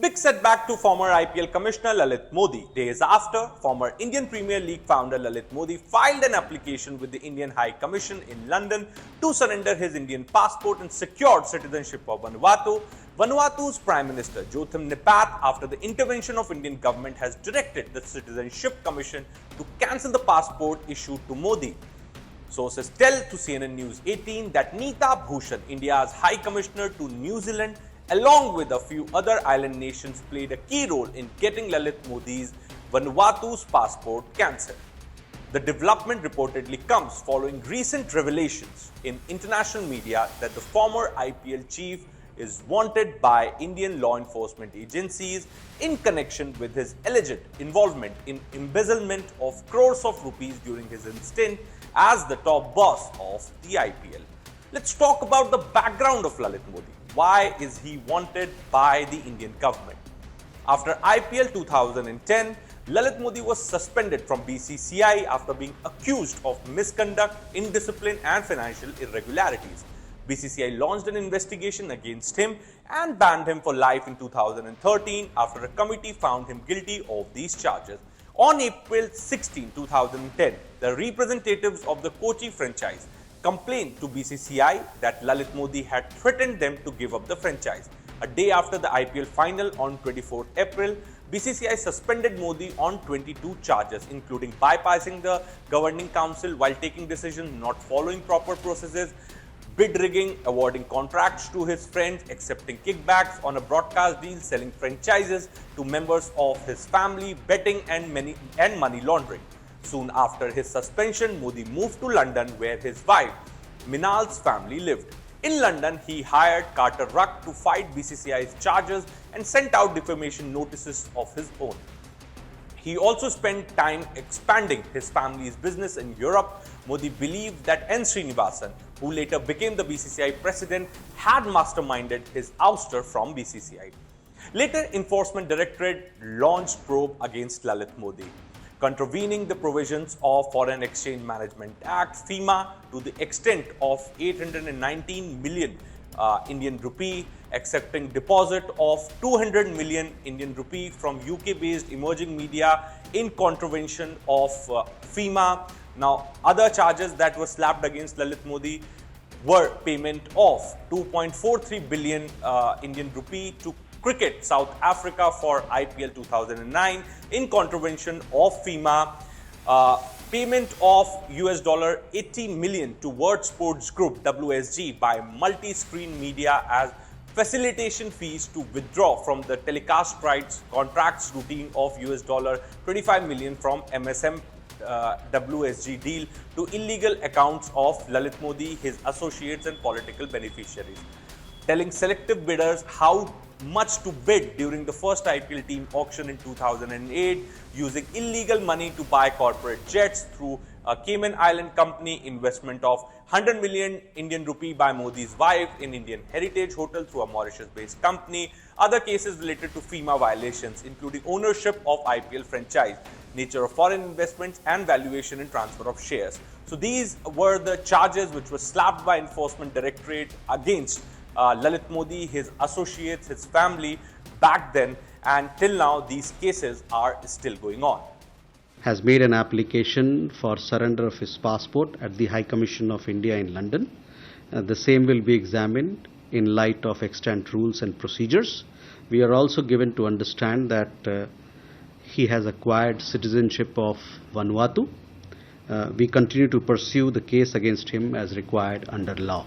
Big setback to former IPL Commissioner Lalit Modi. Days after, former Indian Premier League founder Lalit Modi filed an application with the Indian High Commission in London to surrender his Indian passport and secured citizenship of Vanuatu. Vanuatu's Prime Minister Jotham Napat, after the intervention of Indian government, has directed the Citizenship Commission to cancel the passport issued to Modi. Sources tell to CNN News 18 that Neeta Bhushan, India's High Commissioner to New Zealand, along with a few other island nations, played a key role in getting Lalit Modi's Vanuatu's passport cancelled. The development reportedly comes following recent revelations in international media that the former IPL chief is wanted by Indian law enforcement agencies in connection with his alleged involvement in embezzlement of crores of rupees during his stint as the top boss of the IPL. Let's talk about the background of Lalit Modi. Why is he wanted by the Indian government? After IPL 2010, Lalit Modi was suspended from BCCI after being accused of misconduct, indiscipline and financial irregularities. BCCI launched an investigation against him and banned him for life in 2013 after a committee found him guilty of these charges. On April 16, 2010, the representatives of the Kochi franchise complained to BCCI that Lalit Modi had threatened them to give up the franchise. A day after the IPL final on 24 April, BCCI suspended Modi on 22 charges, including bypassing the governing council while taking decisions, not following proper processes, bid rigging, awarding contracts to his friends, accepting kickbacks on a broadcast deal, selling franchises to members of his family, betting and money laundering. Soon after his suspension, Modi moved to London where his wife, Minal's family lived. In London, he hired Carter Ruck to fight BCCI's charges and sent out defamation notices of his own. He also spent time expanding his family's business in Europe. Modi believed that N. Srinivasan, who later became the BCCI president, had masterminded his ouster from BCCI. Later, Enforcement Directorate launched probe against Lalit Modi, contravening the provisions of Foreign Exchange Management Act (FEMA) to the extent of 819 million Indian rupee, accepting deposit of 200 million Indian rupee from UK-based emerging media in contravention of FEMA. Now, other charges that were slapped against Lalit Modi were payment of 2.43 billion Indian rupee to Cricket South Africa for IPL 2009 in contravention of FEMA, payment of $80 million to World Sports Group WSG by multi-screen media as facilitation fees to withdraw from the telecast rights contracts routine of $25 million from MSM WSG deal to illegal accounts of Lalit Modi, his associates and political beneficiaries, telling selective bidders how much to bid during the first IPL team auction in 2008, using illegal money to buy corporate jets through a Cayman Island company, investment of 100 million Indian rupee by Modi's wife in Indian Heritage Hotel through a Mauritius-based company, other cases related to FEMA violations, including ownership of IPL franchise, nature of foreign investments and valuation and transfer of shares. So these were the charges which were slapped by Enforcement Directorate against Lalit Modi, his associates, his family back then, and till now these cases are still going on. Has made an application for surrender of his passport at the High Commission of India in London. The same will be examined in light of extant rules and procedures. We are also given to understand that he has acquired citizenship of Vanuatu. We continue to pursue the case against him as required under law.